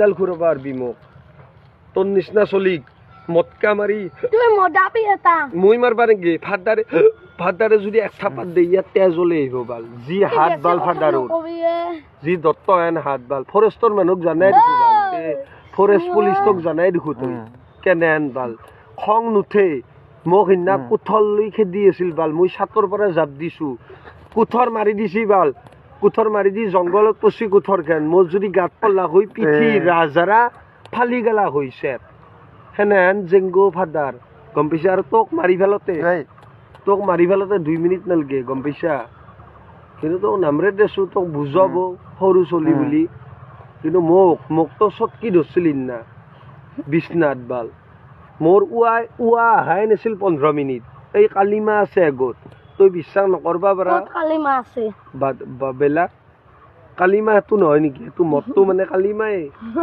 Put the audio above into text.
ডাল খুরবা আরবি মোক তোর নিসনা চলিক মটকা মারি তুমি মদা পিতা মুই মারবা নাকি ফাদারে যদি এক থাপাত দেই ইয়াত তেজ ওলে আহিব বাল যি হাত বাল ফাদারর যি দত্ত হেন হাত বাল ফরেষ্টর মানুক জানাই দেখো বাল ফরেষ্ট পুলিশ তোক জানাই দেখো তুই কেনেন বাল খং নুঠে মোক সিদিনা কুঠল লৈ খেদি আছিল বাল মই ছাতৰ পৰা জাপ দিছো কুঠৰ মাৰি দিছি বাল কুঠৰ মাৰি দি জংঘলত পচি কুঠৰ খান মোৰ যদি গাত পল্লা হৈ পিঠি ৰাজাৰা ফালি গেলা হৈছে হেনেন জেংগো ফাদাৰ গম পাইছা আৰু তোক মাৰি ফেলতে 2 মিনিট নালগে গম পাইছা কিন্তু তোক নামৰে দেছো তোক বুজাব সৰু চলি বুলি কিন্তু মোক তো চটকি ধৰছিলি না বিছনাত বাল মোৰ উৱা আহাই নাছিল 15 মিনিট এই কালিমা আছে আগত তই বিশ্বাস নকৰবা পাৰা কালিমা আছে বেলা কালিমা এটো নহয় নেকি এটো মতটো মানে কালিমাই